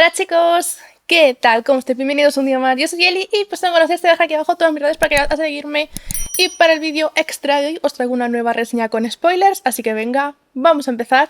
Hola chicos, ¿qué tal? ¿Cómo estáis? Bienvenidos un día más. Yo soy Eli y pues tengo conocidos, te dejo aquí abajo todas mis redes para que vayas a seguirme. Y para el vídeo extra de hoy os traigo una nueva reseña con spoilers, así que venga, vamos a empezar.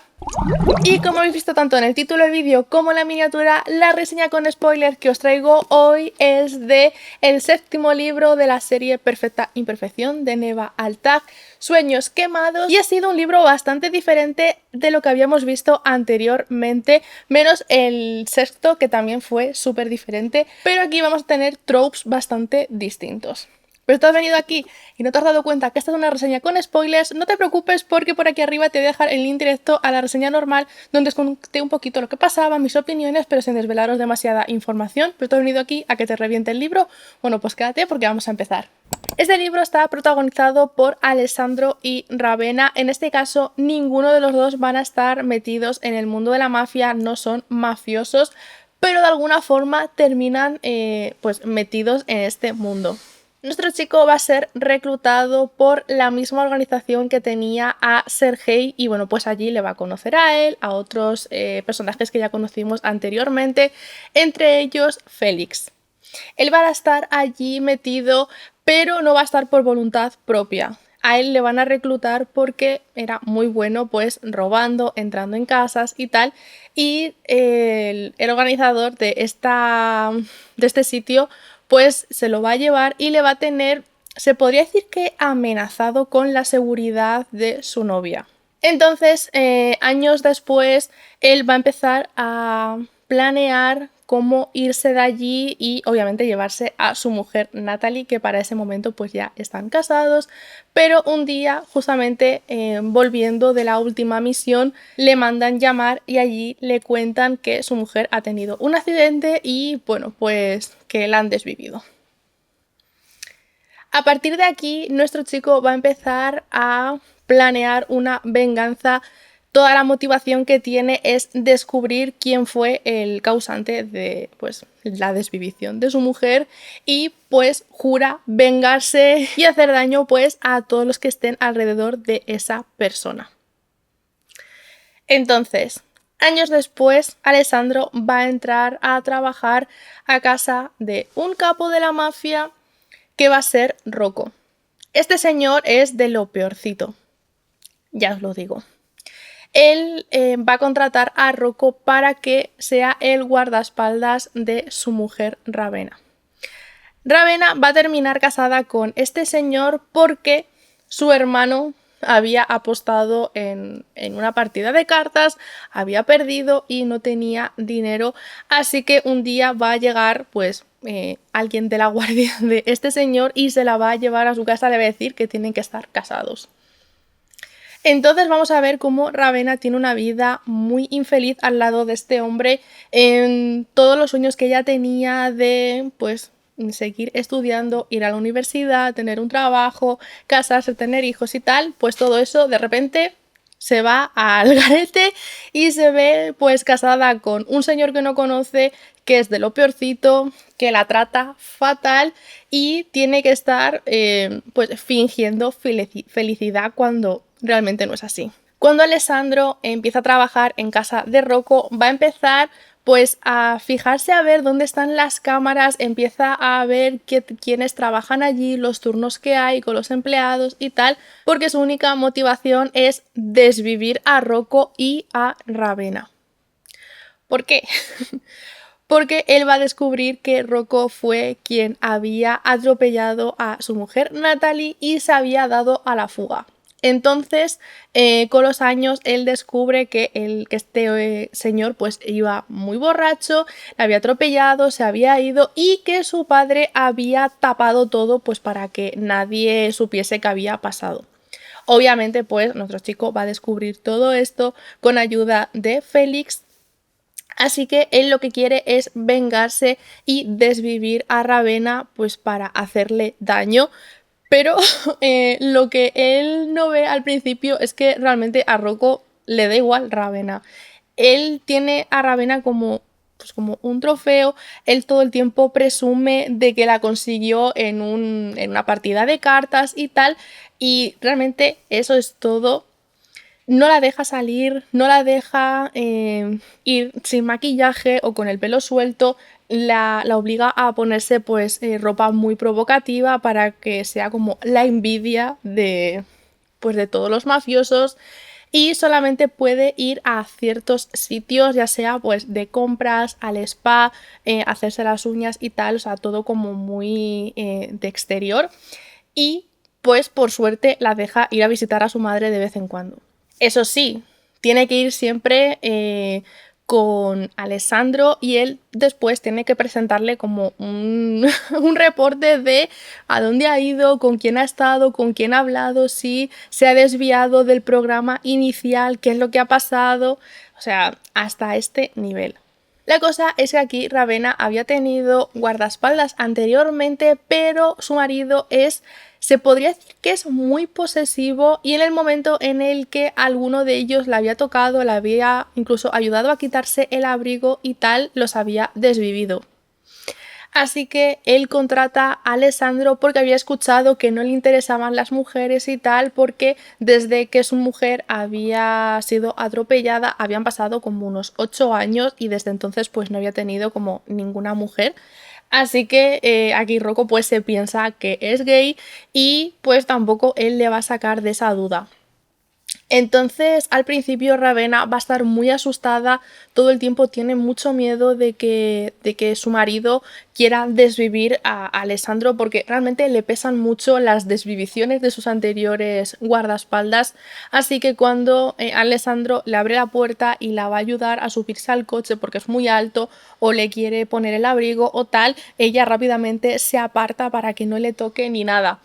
Y como habéis visto tanto en el título del vídeo como en la miniatura, la reseña con spoilers que os traigo hoy es de el séptimo libro de la serie Perfecta Imperfección de Neva Altag, Sueños Quemados, y ha sido un libro bastante diferente de lo que habíamos visto anteriormente, menos el sexto, que también fue súper diferente, pero aquí vamos a tener tropes bastante distintos. Pero tú has venido aquí y no te has dado cuenta que esta es una reseña con spoilers, no te preocupes porque por aquí arriba te voy a dejar el link directo a la reseña normal donde os conté un poquito lo que pasaba, mis opiniones, pero sin desvelaros demasiada información. Pero tú has venido aquí a que te reviente el libro. Bueno, pues quédate porque vamos a empezar. Este libro está protagonizado por Alessandro y Ravenna. En este caso, ninguno de los dos van a estar metidos en el mundo de la mafia, no son mafiosos, pero de alguna forma terminan pues metidos en este mundo. Nuestro chico va a ser reclutado por la misma organización que tenía a Sergei y bueno, pues allí le va a conocer a él, a otros personajes que ya conocimos anteriormente, entre ellos Félix. Él va a estar allí metido, pero no va a estar por voluntad propia. A él le van a reclutar porque era muy bueno pues robando, entrando en casas y tal, y el organizador de este sitio pues se lo va a llevar y le va a tener, se podría decir que amenazado con la seguridad de su novia. Entonces, años después, él va a empezar a planear cómo irse de allí y obviamente llevarse a su mujer Natalie, que para ese momento pues ya están casados, pero un día justamente volviendo de la última misión le mandan llamar y allí le cuentan que su mujer ha tenido un accidente y bueno, pues que la han desvivido. A partir de aquí, nuestro chico va a empezar a planear una venganza. Toda la motivación que tiene es descubrir quién fue el causante de pues, la desvivición de su mujer y pues jura vengarse y hacer daño pues a todos los que estén alrededor de esa persona. Entonces, años después, Alessandro va a entrar a trabajar a casa de un capo de la mafia que va a ser Rocco. Este señor es de lo peorcito, ya os lo digo. Él va a contratar a Rocco para que sea el guardaespaldas de su mujer Ravenna. Ravenna va a terminar casada con este señor porque su hermano había apostado en una partida de cartas, había perdido y no tenía dinero, así que un día va a llegar pues alguien de la guardia de este señor y se la va a llevar a su casa, le va a decir que tienen que estar casados. Entonces vamos a ver cómo Ravenna tiene una vida muy infeliz al lado de este hombre, en todos los sueños que ella tenía de pues seguir estudiando, ir a la universidad, tener un trabajo, casarse, tener hijos y tal, pues todo eso de repente se va al garete y se ve pues casada con un señor que no conoce, que es de lo peorcito, que la trata fatal y tiene que estar pues fingiendo felicidad cuando realmente no es así. Cuando Alessandro empieza a trabajar en casa de Rocco, va a empezar pues a fijarse a ver dónde están las cámaras, empieza a ver quiénes trabajan allí, los turnos que hay con los empleados y tal, porque su única motivación es desvivir a Rocco y a Ravenna. ¿Por qué? Porque él va a descubrir que Rocco fue quien había atropellado a su mujer Natalie y se había dado a la fuga. Entonces, con los años, él descubre que este señor pues iba muy borracho, le había atropellado, se había ido y que su padre había tapado todo pues para que nadie supiese qué había pasado. Obviamente, pues nuestro chico va a descubrir todo esto con ayuda de Félix. Así que él lo que quiere es vengarse y desvivir a Ravenna pues para hacerle daño. Pero lo que él no ve al principio es que realmente a Rocco le da igual Ravenna. Él tiene a Ravenna como, pues como un trofeo. Él todo el tiempo presume de que la consiguió en una partida de cartas y tal. Y realmente eso es todo. no la deja salir, no la deja ir sin maquillaje o con el pelo suelto, la obliga a ponerse pues ropa muy provocativa para que sea como la envidia de, pues, de todos los mafiosos, y solamente puede ir a ciertos sitios, ya sea pues de compras, al spa, hacerse las uñas y tal, o sea, todo como muy de exterior, y pues por suerte la deja ir a visitar a su madre de vez en cuando. Eso sí, tiene que ir siempre con Alessandro, y él después tiene que presentarle como un reporte de a dónde ha ido, con quién ha estado, con quién ha hablado, si se ha desviado del programa inicial, qué es lo que ha pasado, o sea, hasta este nivel. La cosa es que aquí Ravenna había tenido guardaespaldas anteriormente, pero su marido se podría decir que es muy posesivo, y en el momento en el que alguno de ellos la había tocado, la había incluso ayudado a quitarse el abrigo y tal, los había desvivido. Así que él contrata a Alessandro porque había escuchado que no le interesaban las mujeres y tal, porque desde que su mujer había sido atropellada habían pasado como unos 8 años y desde entonces pues no había tenido como ninguna mujer. Así que aquí Rocco pues se piensa que es gay, y pues tampoco él le va a sacar de esa duda. Entonces, al principio Ravenna va a estar muy asustada, todo el tiempo tiene mucho miedo de que su marido quiera desvivir a Alessandro, porque realmente le pesan mucho las desviviciones de sus anteriores guardaespaldas, así que cuando Alessandro le abre la puerta y la va a ayudar a subirse al coche porque es muy alto o le quiere poner el abrigo o tal, ella rápidamente se aparta para que no le toque ni nada.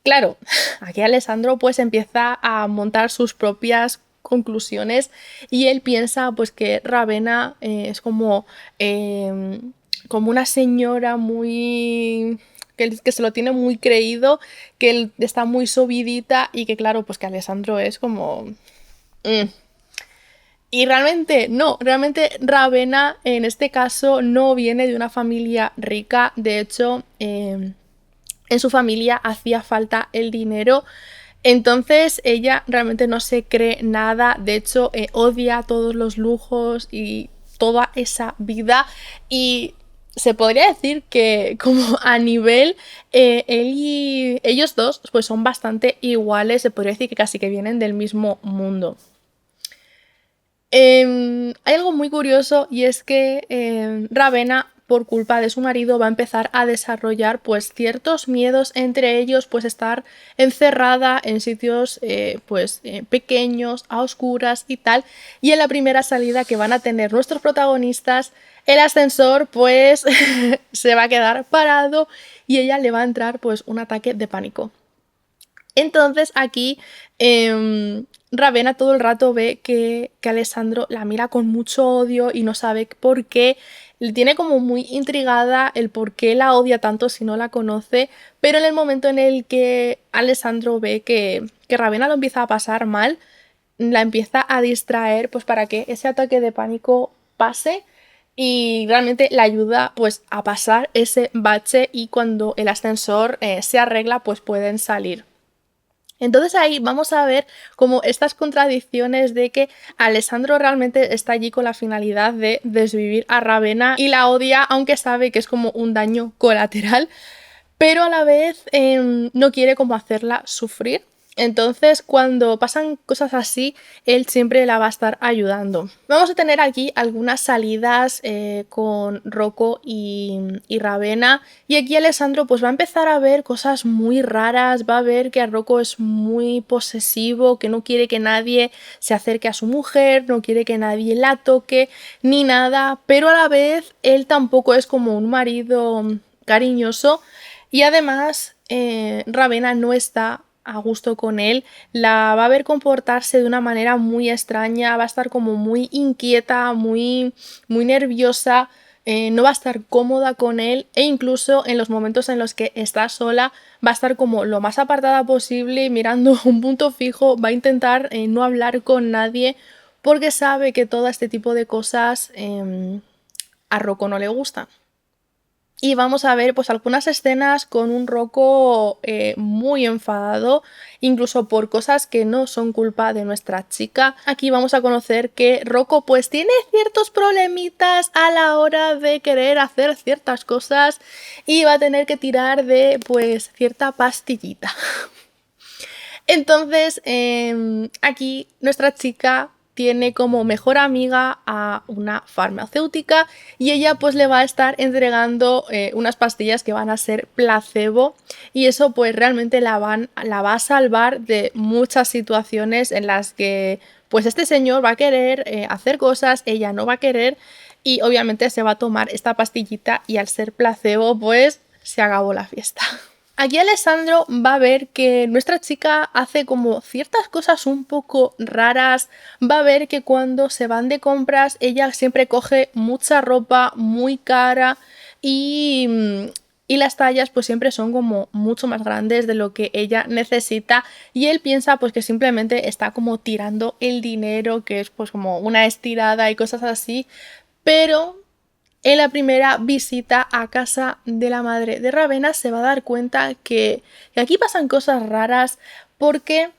Claro, aquí Alessandro pues empieza a montar sus propias conclusiones, y él piensa pues que Ravenna es como una señora muy que se lo tiene muy creído, que él está muy subidita, y que claro, pues que Alessandro es como... mm. Y realmente no, realmente Ravenna en este caso no viene de una familia rica, de hecho en su familia hacía falta el dinero, entonces ella realmente no se cree nada, de hecho odia todos los lujos y toda esa vida, y se podría decir que como a nivel él y ellos dos pues son bastante iguales, se podría decir que casi que vienen del mismo mundo. Hay algo muy curioso, y es que Ravenna, por culpa de su marido, va a empezar a desarrollar pues ciertos miedos, entre ellos pues estar encerrada en sitios pequeños, a oscuras y tal, y en la primera salida que van a tener nuestros protagonistas, el ascensor pues se va a quedar parado y ella le va a entrar pues un ataque de pánico. Entonces aquí Ravenna todo el rato ve que Alessandro la mira con mucho odio y no sabe por qué. Le tiene como muy intrigada el por qué la odia tanto si no la conoce, pero en el momento en el que Alessandro ve que Ravenna lo empieza a pasar mal, la empieza a distraer pues para que ese ataque de pánico pase, y realmente la ayuda pues a pasar ese bache, y cuando el ascensor se arregla pues pueden salir. Entonces ahí vamos a ver como estas contradicciones de que Alessandro realmente está allí con la finalidad de desvivir a Ravenna y la odia, aunque sabe que es como un daño colateral, pero a la vez no quiere como hacerla sufrir. Entonces, cuando pasan cosas así, él siempre la va a estar ayudando. Vamos a tener aquí algunas salidas con Rocco y Ravenna, y aquí Alessandro pues va a empezar a ver cosas muy raras, va a ver que a Rocco es muy posesivo, que no quiere que nadie se acerque a su mujer, no quiere que nadie la toque, ni nada, pero a la vez él tampoco es como un marido cariñoso, y además Ravenna no está a gusto con él, la va a ver comportarse de una manera muy extraña, va a estar como muy inquieta, muy nerviosa, no va a estar cómoda con él, e incluso en los momentos en los que está sola va a estar como lo más apartada posible, mirando un punto fijo, va a intentar no hablar con nadie porque sabe que todo este tipo de cosas a Rocco no le gustan. Y vamos a ver pues algunas escenas con un Rocco muy enfadado, incluso por cosas que no son culpa de nuestra chica. Aquí vamos a conocer que Rocco pues tiene ciertos problemitas a la hora de querer hacer ciertas cosas y va a tener que tirar de pues cierta pastillita. Entonces, aquí nuestra chica tiene como mejor amiga a una farmacéutica y ella pues le va a estar entregando unas pastillas que van a ser placebo y eso pues realmente la va a salvar de muchas situaciones en las que pues este señor va a querer hacer cosas, ella no va a querer y obviamente se va a tomar esta pastillita y al ser placebo pues se acabó la fiesta. Aquí Alessandro va a ver que nuestra chica hace como ciertas cosas un poco raras, va a ver que cuando se van de compras ella siempre coge mucha ropa muy cara y las tallas pues siempre son como mucho más grandes de lo que ella necesita y él piensa pues que simplemente está como tirando el dinero, que es pues como una estirada y cosas así, pero en la primera visita a casa de la madre de Ravenna se va a dar cuenta que aquí pasan cosas raras porque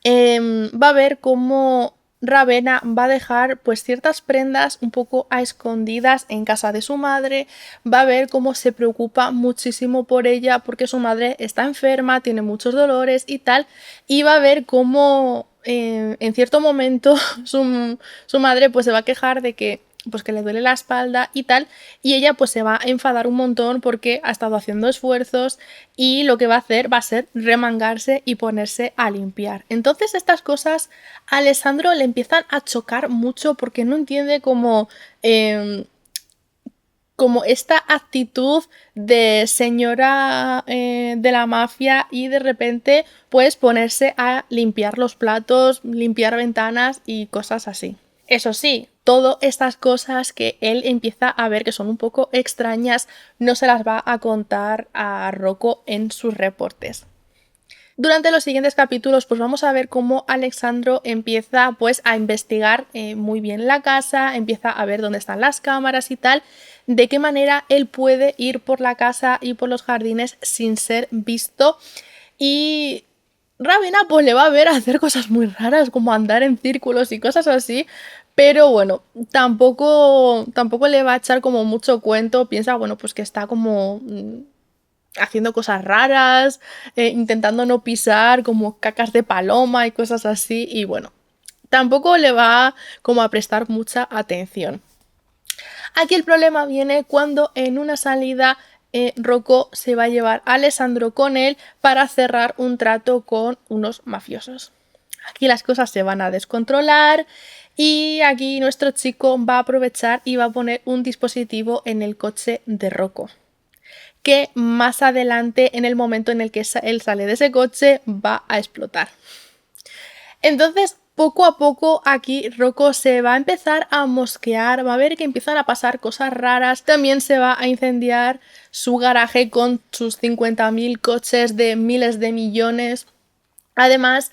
va a ver cómo Ravenna va a dejar pues ciertas prendas un poco a escondidas en casa de su madre, va a ver cómo se preocupa muchísimo por ella porque su madre está enferma, tiene muchos dolores y tal, y va a ver cómo en cierto momento su madre pues se va a quejar de que pues que le duele la espalda y tal, y ella pues se va a enfadar un montón porque ha estado haciendo esfuerzos y lo que va a hacer va a ser remangarse y ponerse a limpiar. Entonces estas cosas a Alessandro le empiezan a chocar mucho porque no entiende como esta actitud de señora de la mafia y de repente pues ponerse a limpiar los platos, limpiar ventanas y cosas así. Eso sí, todas estas cosas que él empieza a ver que son un poco extrañas no se las va a contar a Rocco en sus reportes. Durante los siguientes capítulos pues vamos a ver cómo Alessandro empieza pues a investigar muy bien la casa, empieza a ver dónde están las cámaras y tal, de qué manera él puede ir por la casa y por los jardines sin ser visto y Ravenna pues le va a ver hacer cosas muy raras como andar en círculos y cosas así, pero bueno, tampoco le va a echar como mucho cuento, piensa bueno pues que está como haciendo cosas raras, intentando no pisar como cacas de paloma y cosas así y bueno, tampoco le va como a prestar mucha atención. Aquí el problema viene cuando en una salida Rocco se va a llevar a Alessandro con él para cerrar un trato con unos mafiosos. Aquí las cosas se van a descontrolar y aquí nuestro chico va a aprovechar y va a poner un dispositivo en el coche de Rocco, que más adelante, en el momento en el que él sale de ese coche, va a explotar. Entonces, poco a poco aquí Rocco se va a empezar a mosquear, va a ver que empiezan a pasar cosas raras, también se va a incendiar su garaje con sus 50.000 coches de miles de millones. Además,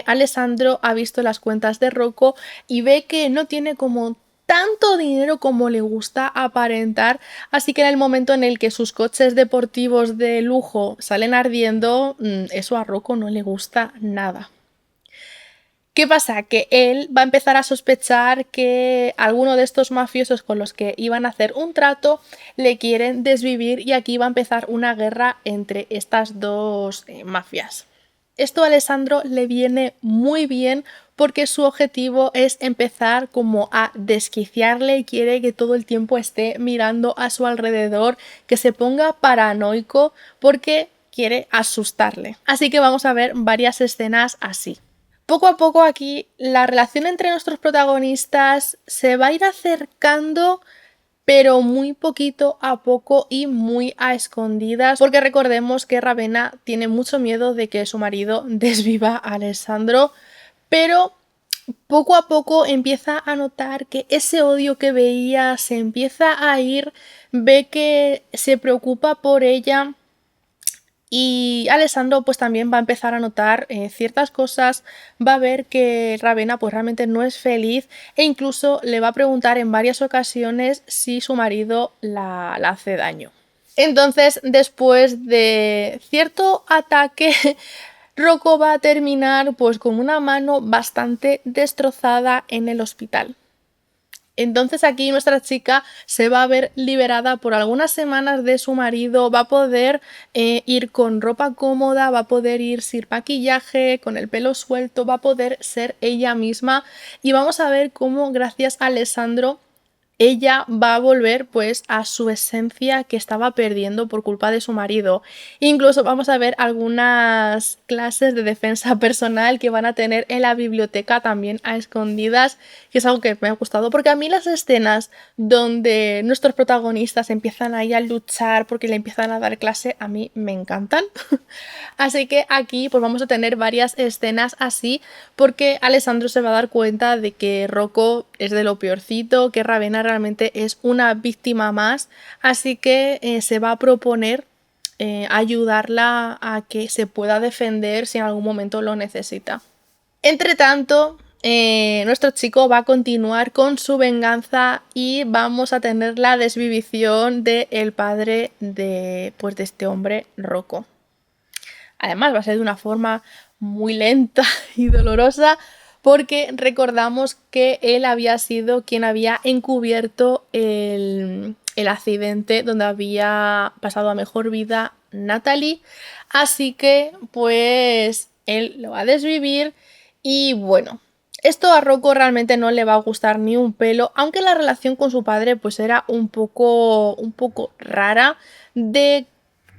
Alessandro ha visto las cuentas de Rocco y ve que no tiene como tanto dinero como le gusta aparentar, así que en el momento en el que sus coches deportivos de lujo salen ardiendo, eso a Rocco no le gusta nada. ¿Qué pasa? Que él va a empezar a sospechar que alguno de estos mafiosos con los que iban a hacer un trato le quieren desvivir y aquí va a empezar una guerra entre estas dos mafias. Esto a Alessandro le viene muy bien porque su objetivo es empezar como a desquiciarle y quiere que todo el tiempo esté mirando a su alrededor, que se ponga paranoico porque quiere asustarle. Así que vamos a ver varias escenas así. Poco a poco aquí la relación entre nuestros protagonistas se va a ir acercando, pero muy poquito a poco y muy a escondidas, porque recordemos que Ravenna tiene mucho miedo de que su marido desviva a Alessandro, pero poco a poco empieza a notar que ese odio que veía se empieza a ir, ve que se preocupa por ella. Y Alessandro pues también va a empezar a notar ciertas cosas, va a ver que Ravenna pues realmente no es feliz e incluso le va a preguntar en varias ocasiones si su marido la hace daño. Entonces, después de cierto ataque, Rocco va a terminar pues con una mano bastante destrozada en el hospital. Entonces aquí nuestra chica se va a ver liberada por algunas semanas de su marido, va a poder ir con ropa cómoda, va a poder ir sin maquillaje, con el pelo suelto, va a poder ser ella misma y vamos a ver cómo gracias a Alessandro ella va a volver pues a su esencia que estaba perdiendo por culpa de su marido. Incluso vamos a ver algunas clases de defensa personal que van a tener en la biblioteca también a escondidas, que es algo que me ha gustado porque a mí las escenas donde nuestros protagonistas empiezan ahí a luchar porque le empiezan a dar clase a mí me encantan. Así que aquí pues vamos a tener varias escenas así porque Alessandro se va a dar cuenta de que Rocco es de lo peorcito, que Ravenna realmente es una víctima más, así que se va a proponer ayudarla a que se pueda defender si en algún momento lo necesita. Entre tanto, nuestro chico va a continuar con su venganza y vamos a tener la desvivición del padre pues, de este hombre, Rocco. Además, va a ser de una forma muy lenta y dolorosa porque recordamos que él había sido quien había encubierto el accidente donde había pasado a mejor vida Natalie. Así que, pues, él lo va a desvivir y bueno. Esto a Rocco realmente no le va a gustar ni un pelo, aunque la relación con su padre pues era un poco rara. De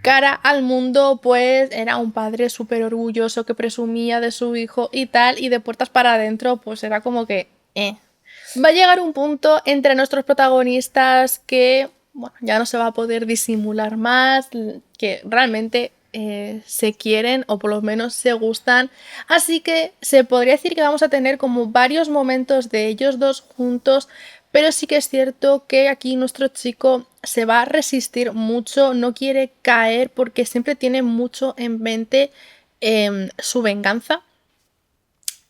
cara al mundo, pues era un padre súper orgulloso que presumía de su hijo y tal, y de puertas para adentro, pues era como que, Va a llegar un punto entre nuestros protagonistas que, bueno, ya no se va a poder disimular más, que realmente se quieren o por lo menos se gustan. Así que se podría decir que vamos a tener como varios momentos de ellos dos juntos, pero sí que es cierto que aquí nuestro chico se va a resistir mucho, no quiere caer porque siempre tiene mucho en mente su venganza.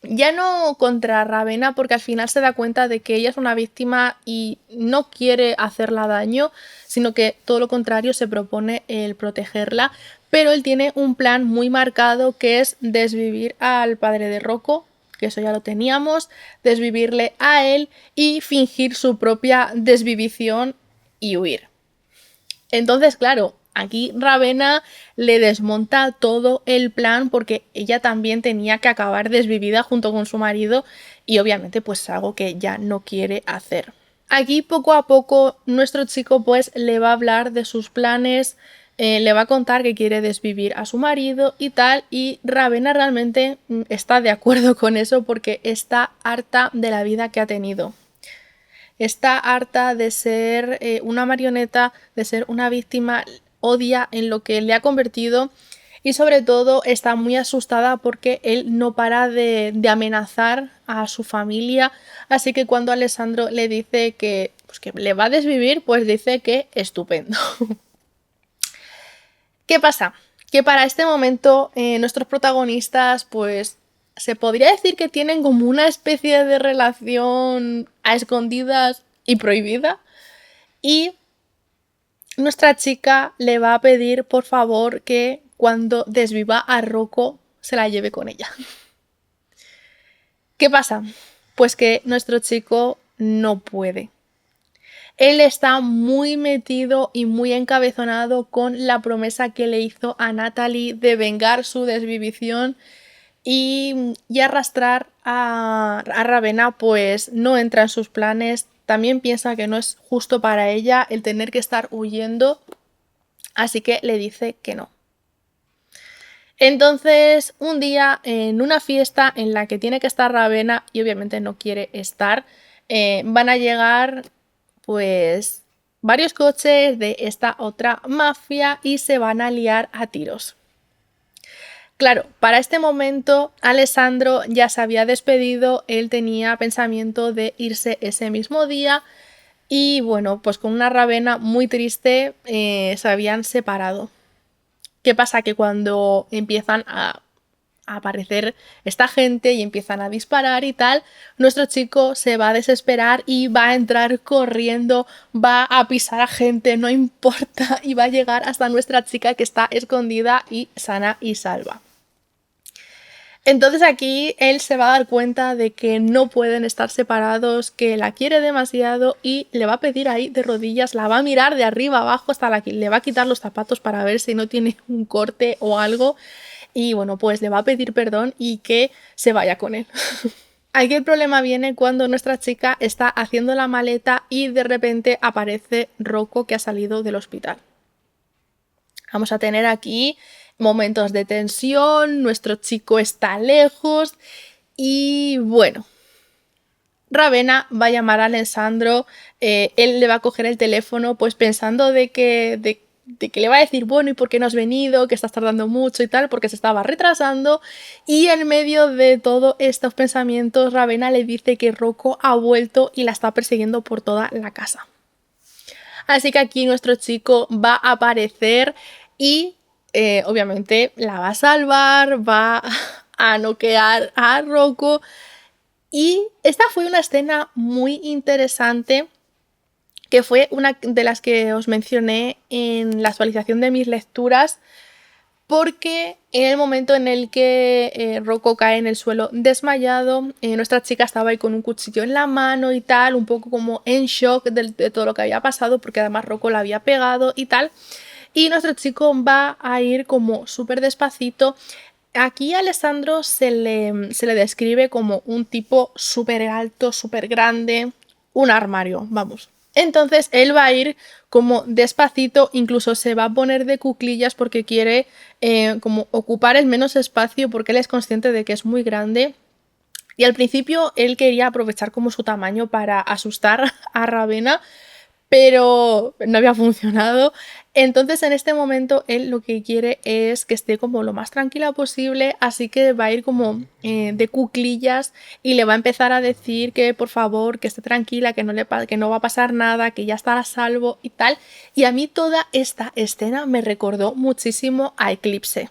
Ya no contra Ravenna porque al final se da cuenta de que ella es una víctima y no quiere hacerla daño, sino que todo lo contrario se propone el protegerla, pero él tiene un plan muy marcado que es desvivir al padre de Rocco, que eso ya lo teníamos, desvivirle a él y fingir su propia desvivición y huir. Entonces, claro, aquí Ravenna le desmonta todo el plan porque ella también tenía que acabar desvivida junto con su marido y obviamente pues es algo que ya no quiere hacer. Aquí poco a poco nuestro chico pues le va a hablar de sus planes, le va a contar que quiere desvivir a su marido y tal, y Ravenna realmente está de acuerdo con eso porque está harta de la vida que ha tenido. Está harta de ser una marioneta, de ser una víctima, odia en lo que le ha convertido y sobre todo está muy asustada porque él no para de amenazar a su familia. Así que cuando Alessandro le dice que, pues que le va a desvivir, pues dice que estupendo. ¿Qué pasa? Que para este momento nuestros protagonistas pues se podría decir que tienen como una especie de relación a escondidas y prohibida y nuestra chica le va a pedir por favor que cuando desviva a Rocco se la lleve con ella. ¿Qué pasa? Pues que nuestro chico no puede. Él está muy metido y muy encabezonado con la promesa que le hizo a Natalie de vengar su desvivición y arrastrar a Ravenna pues no entra en sus planes. También piensa que no es justo para ella el tener que estar huyendo, así que le dice que no. Entonces, un día en una fiesta en la que tiene que estar Ravenna y obviamente no quiere estar, van a llegar pues varios coches de esta otra mafia y se van a liar a tiros. Claro, para este momento Alessandro ya se había despedido, él tenía pensamiento de irse ese mismo día y bueno, pues con una Ravenna muy triste se habían separado. ¿Qué pasa? Que cuando empiezan a a aparecer esta gente y empiezan a disparar y tal, nuestro chico se va a desesperar y va a entrar corriendo, va a pisar a gente, no importa, y va a llegar hasta nuestra chica que está escondida y sana y salva. Entonces aquí él se va a dar cuenta de que no pueden estar separados, que la quiere demasiado y le va a pedir ahí de rodillas, la va a mirar de arriba abajo hasta le va a quitar los zapatos para ver si no tiene un corte o algo y bueno, pues le va a pedir perdón y que se vaya con él. Aquí el problema viene cuando nuestra chica está haciendo la maleta y de repente aparece Rocco que ha salido del hospital. Vamos a tener aquí momentos de tensión, nuestro chico está lejos y bueno, Ravenna va a llamar a Alessandro, él le va a coger el teléfono pues pensando de que le va a decir, bueno, ¿y por qué no has venido? Que estás tardando mucho y tal, porque se estaba retrasando. Y en medio de todos estos pensamientos, Ravenna le dice que Rocco ha vuelto y la está persiguiendo por toda la casa. Así que aquí nuestro chico va a aparecer y obviamente la va a salvar, va a noquear a Rocco. Y esta fue una escena muy interesante, que fue una de las que os mencioné en la actualización de mis lecturas, porque en el momento en el que Rocco cae en el suelo desmayado, nuestra chica estaba ahí con un cuchillo en la mano y tal, un poco como en shock de todo lo que había pasado, porque además Rocco la había pegado y tal. Y nuestro chico va a ir como súper despacito. Aquí a Alessandro se le describe como un tipo súper alto, súper grande, un armario, vamos. Entonces él va a ir como despacito, incluso se va a poner de cuclillas porque quiere como ocupar el menos espacio porque él es consciente de que es muy grande. Y al principio él quería aprovechar como su tamaño para asustar a Ravenna, pero no había funcionado. Entonces en este momento él lo que quiere es que esté como lo más tranquila posible, así que va a ir como de cuclillas y le va a empezar a decir que por favor, que esté tranquila, que no va a pasar nada, que ya estará a salvo y tal. Y a mí toda esta escena me recordó muchísimo a Eclipse.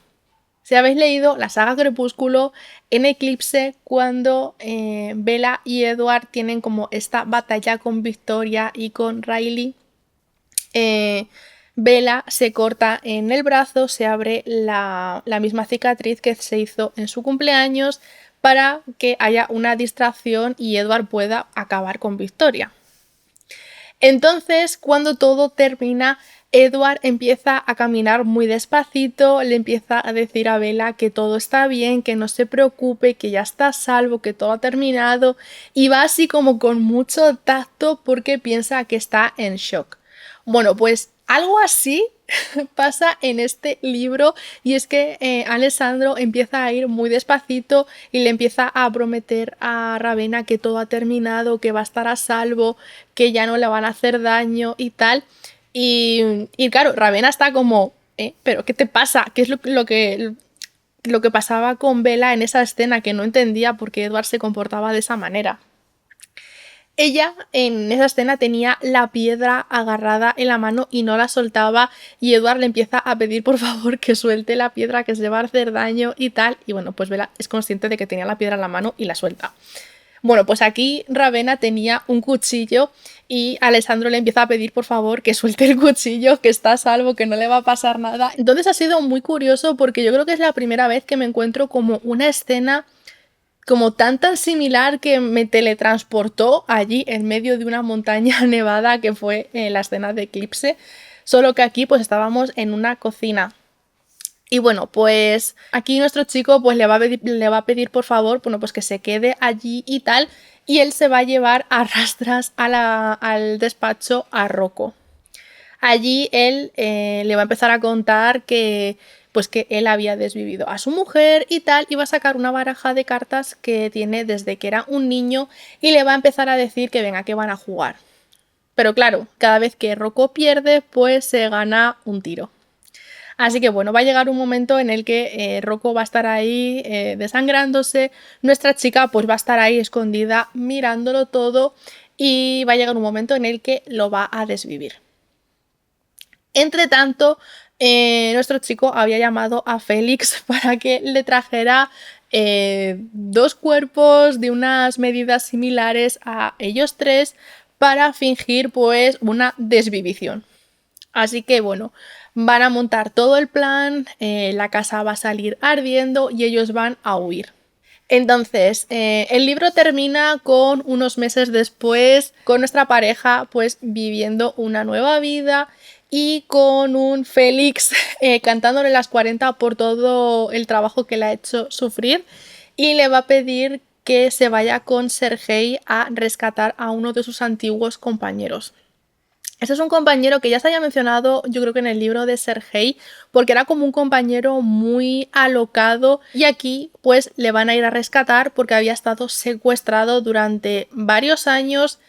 Si habéis leído la saga Crepúsculo, en Eclipse, cuando Bella y Edward tienen como esta batalla con Victoria y con Riley, Bella se corta en el brazo, se abre la misma cicatriz que se hizo en su cumpleaños para que haya una distracción y Edward pueda acabar con Victoria. Entonces, cuando todo termina, Edward empieza a caminar muy despacito, le empieza a decir a Bella que todo está bien, que no se preocupe, que ya está a salvo, que todo ha terminado, y va así como con mucho tacto porque piensa que está en shock. Bueno, pues algo así pasa en este libro y es que Alessandro empieza a ir muy despacito y le empieza a prometer a Ravenna que todo ha terminado, que va a estar a salvo, que ya no le van a hacer daño y tal. Y claro, Ravenna está como, ¿pero qué te pasa? ¿Qué es lo que pasaba con Bella en esa escena que no entendía por qué Edward se comportaba de esa manera? Ella en esa escena tenía la piedra agarrada en la mano y no la soltaba y Edward le empieza a pedir por favor que suelte la piedra, que se va a hacer daño y tal. Y bueno, pues Bella es consciente de que tenía la piedra en la mano y la suelta. Bueno, pues aquí Ravenna tenía un cuchillo y Alessandro le empieza a pedir por favor que suelte el cuchillo, que está a salvo, que no le va a pasar nada. Entonces ha sido muy curioso porque yo creo que es la primera vez que me encuentro como una escena como tan similar que me teletransportó allí en medio de una montaña nevada que fue la escena de Eclipse, solo que aquí pues estábamos en una cocina. Y bueno, pues aquí nuestro chico pues le va a pedir por favor, bueno, pues que se quede allí y tal, y él se va a llevar a rastras al despacho a Rocco. Allí él le va a empezar a contar que pues que él había desvivido a su mujer y tal, y va a sacar una baraja de cartas que tiene desde que era un niño y le va a empezar a decir que venga, que van a jugar. Pero claro, cada vez que Rocco pierde, pues se gana un tiro. Así que bueno, va a llegar un momento en el que Rocco va a estar ahí desangrándose, nuestra chica pues va a estar ahí escondida mirándolo todo y va a llegar un momento en el que lo va a desvivir. Entre tanto, nuestro chico había llamado a Félix para que le trajera 2 cuerpos de unas medidas similares a ellos 3 para fingir pues una desvivición. Así que bueno, van a montar todo el plan, la casa va a salir ardiendo y ellos van a huir. Entonces, el libro termina con unos meses después, con nuestra pareja pues viviendo una nueva vida y con un Félix cantándole las 40 por todo el trabajo que le ha hecho sufrir y le va a pedir que se vaya con Sergei a rescatar a uno de sus antiguos compañeros. Este es un compañero que ya se había mencionado, yo creo que en el libro de Sergei, porque era como un compañero muy alocado y aquí pues le van a ir a rescatar porque había estado secuestrado durante varios años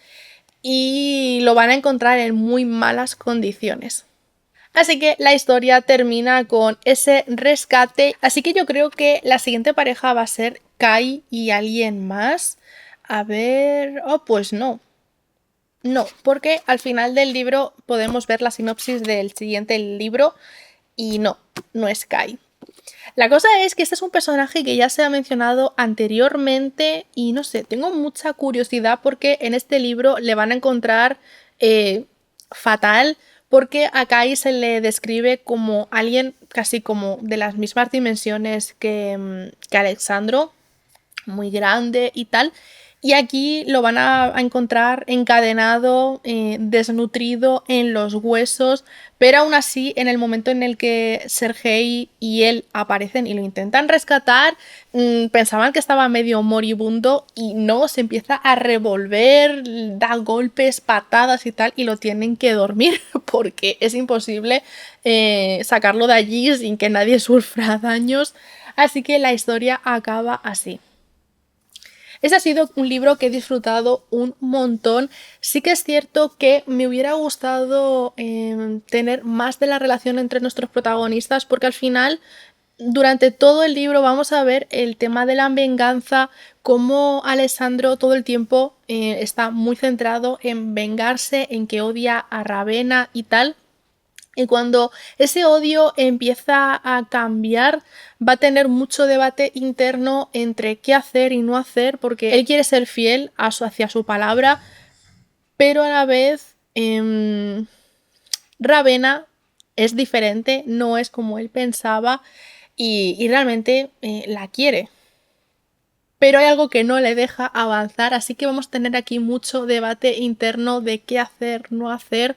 y lo van a encontrar en muy malas condiciones. Así que la historia termina con ese rescate, así que yo creo que la siguiente pareja va a ser Kai y alguien más. A ver... Oh, pues no. No, porque al final del libro podemos ver la sinopsis del siguiente libro y no es Kai. La cosa es que este es un personaje que ya se ha mencionado anteriormente y no sé, tengo mucha curiosidad porque en este libro le van a encontrar fatal porque a Kai se le describe como alguien casi como de las mismas dimensiones que Alexandro, muy grande y tal. Y aquí lo van a encontrar encadenado, desnutrido en los huesos, pero aún así en el momento en el que Sergei y él aparecen y lo intentan rescatar, pensaban que estaba medio moribundo y no, se empieza a revolver, da golpes, patadas y tal y lo tienen que dormir porque es imposible sacarlo de allí sin que nadie sufra daños. Así que la historia acaba así. Ese ha sido un libro que he disfrutado un montón. Sí que es cierto que me hubiera gustado tener más de la relación entre nuestros protagonistas porque al final durante todo el libro vamos a ver el tema de la venganza, cómo Alessandro todo el tiempo está muy centrado en vengarse, en que odia a Ravenna y tal. Y cuando ese odio empieza a cambiar, va a tener mucho debate interno entre qué hacer y no hacer, porque él quiere ser fiel hacia su palabra, pero a la vez Ravenna es diferente, no es como él pensaba y realmente la quiere. Pero hay algo que no le deja avanzar, así que vamos a tener aquí mucho debate interno de qué hacer, no hacer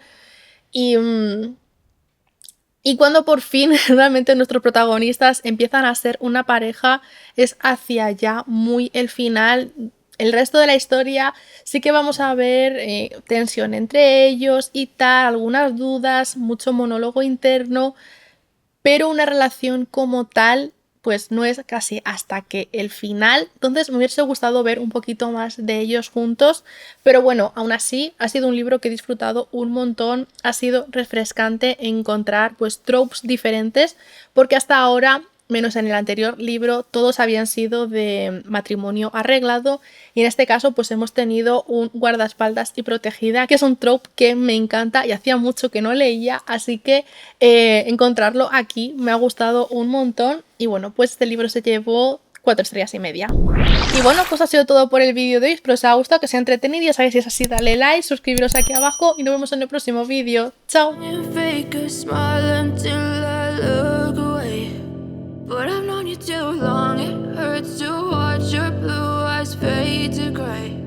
y cuando por fin realmente nuestros protagonistas empiezan a ser una pareja, es hacia ya muy el final. El resto de la historia sí que vamos a ver tensión entre ellos y tal, algunas dudas, mucho monólogo interno, pero una relación como tal pues no es casi hasta que el final. Entonces me hubiese gustado ver un poquito más de ellos juntos, pero bueno, aún así ha sido un libro que he disfrutado un montón, ha sido refrescante encontrar pues tropes diferentes, porque hasta ahora, menos en el anterior libro, todos habían sido de matrimonio arreglado y en este caso pues hemos tenido un guardaespaldas y protegida, que es un trope que me encanta y hacía mucho que no leía, así que encontrarlo aquí me ha gustado un montón y bueno, pues este libro se llevó 4,5 estrellas. Y bueno, pues ha sido todo por el vídeo de hoy, espero os haya gustado, que sea entretenido, ya sabéis, si es así dale like, suscribiros aquí abajo y nos vemos en el próximo vídeo. ¡Chao! But I've known you too long, it hurts to watch your blue eyes fade to gray.